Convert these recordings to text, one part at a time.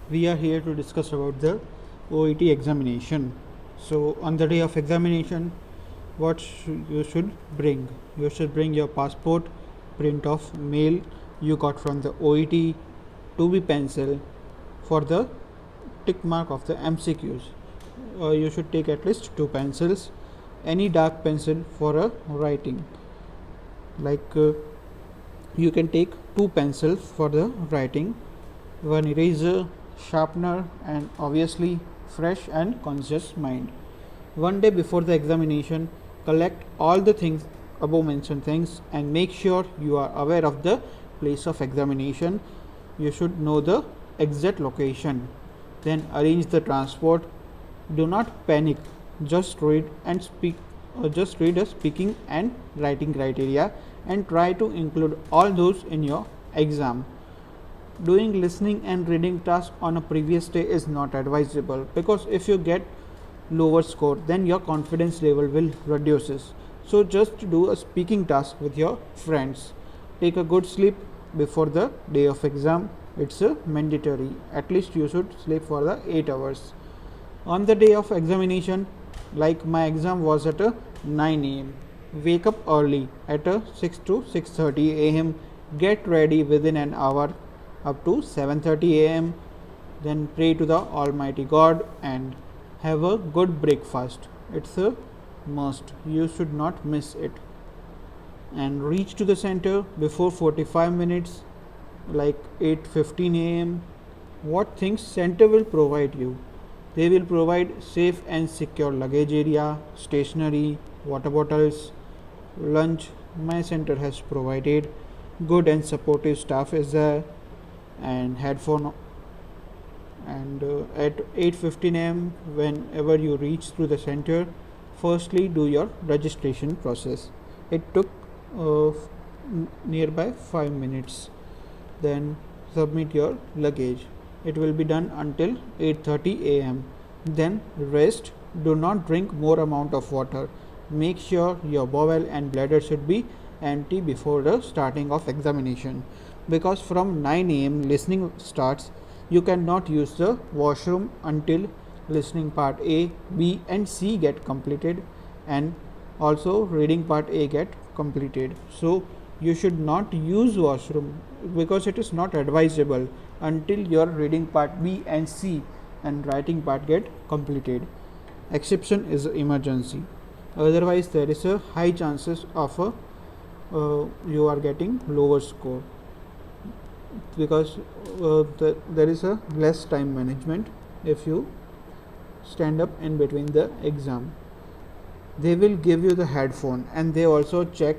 we are here to discuss about the OET examination. So on the day of examination, what you should bring? You should bring your passport, print of mail you got from the OET, 2B pencil for the tick mark of the MCQs. You should take at least 2 pencils, any dark pencil for a writing. You can take 2 pencils for the writing, one eraser, sharpener, and obviously fresh and conscious mind. One day before the examination, collect all the things above mentioned things and make sure you are aware of the place of examination. You should know the exact location. Then arrange the transport. Do not panic. Just read and speak. Just read a speaking and writing criteria and try to include all those in your exam. Doing listening and reading tasks on a previous day is not advisable, because if you get lower score, then your confidence level will reduces. So just do a speaking task with your friends. Take a good sleep before the day of exam. It's a mandatory. At least you should sleep for the 8 hours. On the day of examination, like my exam was at a 9 am, wake up early at a 6 to 6:30 am. Get ready within an hour up to 7:30 am. Then pray to the Almighty God and have a good breakfast. It's a must. You should not miss it. And reach to the center before 45 minutes, like 8:15 am. What things center will provide you? They will provide safe and secure luggage area, stationery, water bottles, lunch. My center has provided good and supportive staff is there, and headphone. And at 8:15 am, whenever you reach through the center, firstly do your registration process. It took nearby 5 minutes. Then submit your luggage. It will be done until 8:30 am. Then rest. Do not drink more amount of water. Make sure your bowel and bladder should be empty before the starting of examination, because from 9 am listening starts. You cannot use the washroom until listening part A, B and C get completed, and also reading part A get completed. So you should not use washroom, because it is not advisable until your reading part B and C and writing part get completed. Exception is emergency. Otherwise there is a high chances of you are getting lower score, because there is a less time management if you stand up in between the exam. They will give you the headphone, and they also check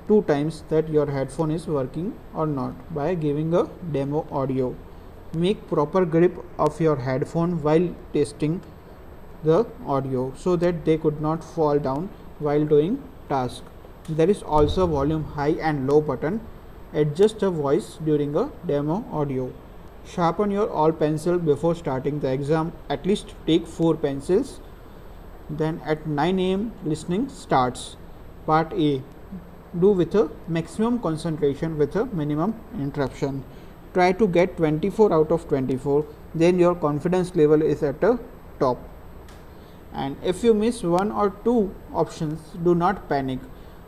2 times that your headphone is working or not by giving a demo audio. Make proper grip of your headphone while testing the audio, so that they could not fall down while doing task. There is also volume high and low button. Adjust the voice during a demo audio. Sharpen your all pencil before starting the exam. At least take 4 pencils. Then at 9 am listening starts. Part A. Do with a maximum concentration with a minimum interruption. Try to get 24 out of 24. Then your confidence level is at a top. And if you miss 1 or 2 options, do not panic.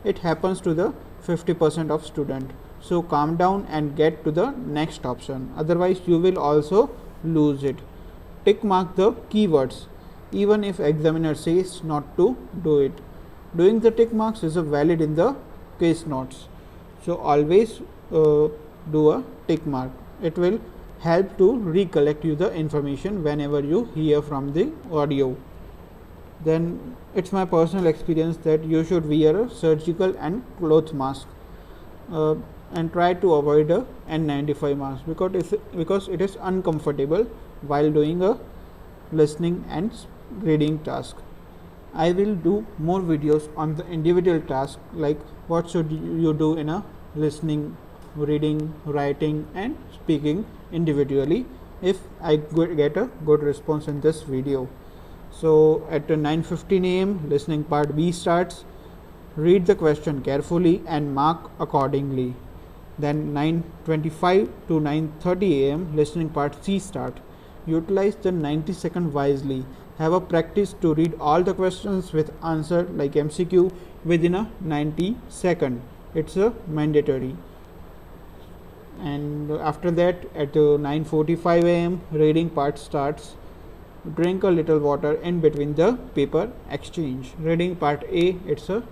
It happens to the 50% of student. So calm down and get to the next option. Otherwise you will also lose it. Tick mark the keywords even if examiner says not to do it. Doing the tick marks is a valid in the case notes. So always do a tick mark. It will help to recollect you the information whenever you hear from the audio. Then it's my personal experience that you should wear a surgical and cloth mask. And try to avoid a N95 mask, because it is uncomfortable while doing a listening and reading task. I will do more videos on the individual task, like what should you do in a listening, reading, writing and speaking individually, if I get a good response in this video. So at 9:15 am listening part B starts. Read the question carefully and mark accordingly. Then 9:25 to 9:30 am listening part C start. Utilize the 90-second wisely. Have a practice to read all the questions with answer like MCQ within a 90 second. It's a mandatory. And after that, at 9:45 a.m. reading part starts. Drink a little water in between the paper exchange. Reading part A, it's a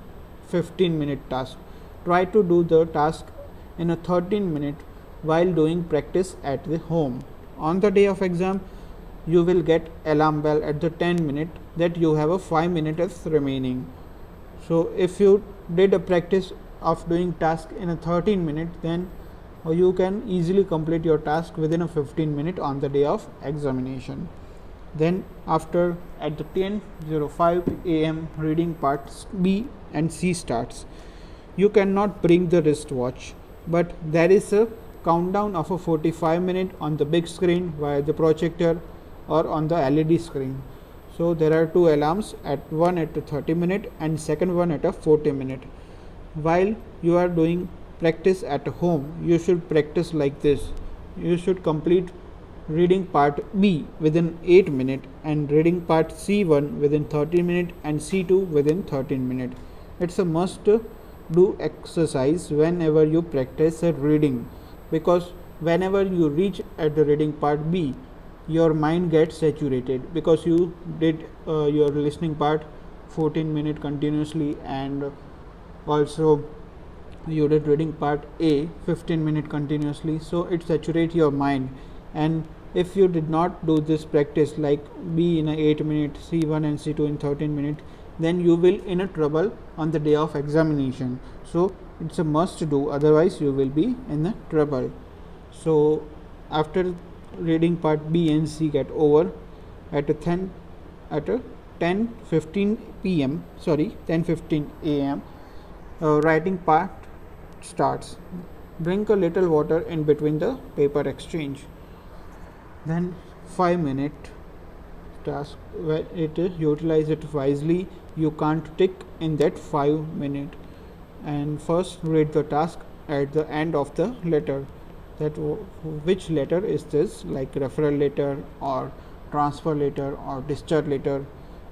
15-minute task. Try to do the task in a 13-minute while doing practice at the home. On the day of exam, you will get alarm bell at the 10-minute that you have a 5 minutes remaining. So if you did a practice of doing task in a 13-minute, then you can easily complete your task within a 15-minute on the day of examination. Then after at the 10:05 a.m. reading parts B and C starts. You cannot bring the wristwatch, but there is a countdown of a 45-minute on the big screen via the projector or on the LED screen. So there are two alarms, at one at a 30-minute and second one at a 40-minute. While you are doing practice at home, you should practice like this. You should complete reading part B within 8 minutes and reading part C1 within 30 minutes and C2 within 13 minutes. It's a must do exercise whenever you practice a reading, because whenever you reach at the reading part B, your mind gets saturated because you did your listening part 14 minutes continuously, and also you did reading part A 15 minutes continuously, so it saturates your mind. And if you did not do this practice like B in a 8 minutes, C1 and C2 in 13 minutes, then you will in a trouble on the day of examination. So it's a must do, otherwise you will be in a trouble. So after reading part B and C get over at a 10:15 p.m. 10:15 a.m. Writing part starts. Drink a little water in between the paper exchange. Then 5-minute task, where it is utilize it wisely. You can't tick in that 5 minutes. And first read the task at the end of the letter, that which letter is this, like referral letter or transfer letter or discharge letter.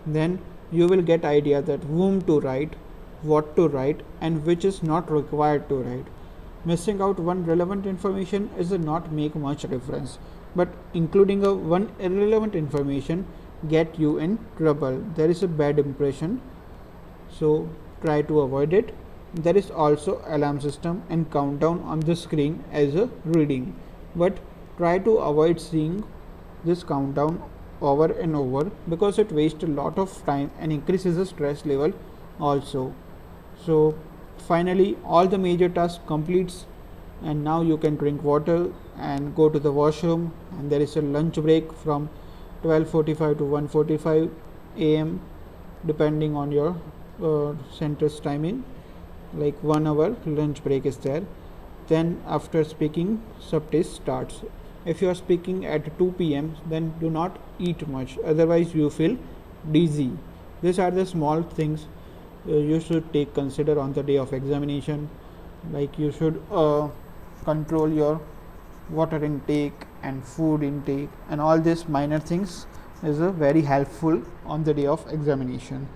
Then you will get idea that whom to write, what to write, and which is not required to write. Missing out one relevant information is not make much difference, but including a one irrelevant information get you in trouble. There is a bad impression, so try to avoid it. There is also alarm system and countdown on the screen as a reading, but try to avoid seeing this countdown over and over because it wastes a lot of time and increases the stress level also. So finally all the major tasks completes, and now you can drink water and go to the washroom, and there is a lunch break from 12:45 to 1:45 a.m. depending on your center's timing, like 1 hour lunch break is there. Then after speaking subtest starts. If you are speaking at 2 p.m. then do not eat much, otherwise you feel dizzy. These are the small things you should take consider on the day of examination, like you should control your water intake and food intake, and all these minor things is very helpful on the day of examination.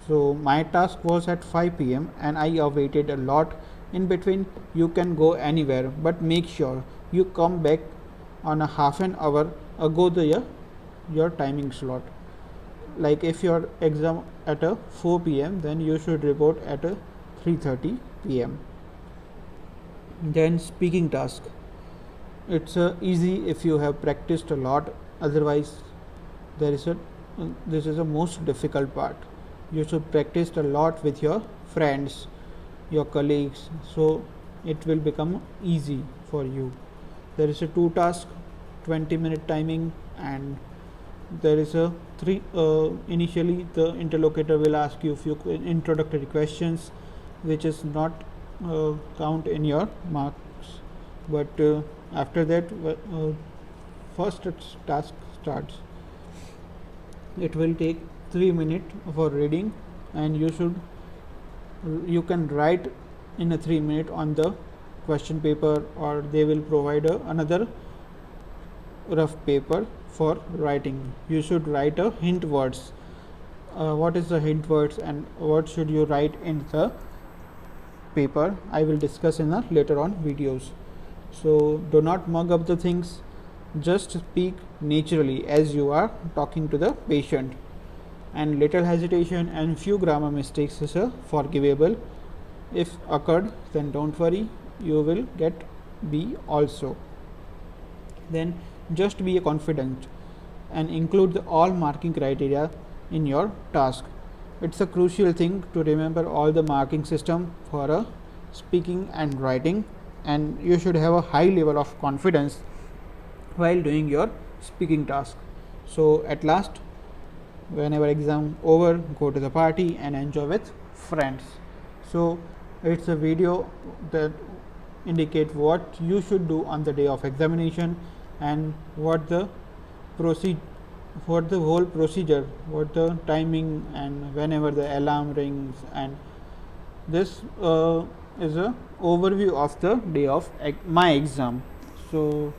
So my task was at 5 p.m. and I awaited a lot. In between you can go anywhere, but make sure you come back on a half an hour ago your timing slot. Like if your exam at a 4 p.m. then you should report at a 3:30 p.m. Then speaking task, it's easy if you have practiced a lot, otherwise this is the most difficult part. You should practice a lot with your friends, your colleagues, so it will become easy for you. There is a 2 task, 20-minute timing, and there is a 3 initially the interlocutor will ask you few introductory questions which is not count in your marks, but after that first task starts. It will take 3 minutes for reading, and you can write in a 3 minute on the question paper, or they will provide another rough paper for writing. You should write a hint words. What is the hint words and what should you write in the paper, I will discuss in the later on videos. So do not mug up the things, just speak naturally as you are talking to the patient, and little hesitation and few grammar mistakes is forgivable. If occurred, then don't worry, you will get B also. Then just be confident and include all marking criteria in your task. It's a crucial thing to remember all the marking system for a speaking and writing, and you should have a high level of confidence while doing your speaking task. So at last, whenever exam over, go to the party and enjoy with friends. So it's a video that indicate what you should do on the day of examination and what the whole procedure, what the timing, and whenever the alarm rings, and this is a overview of the day of my exam. So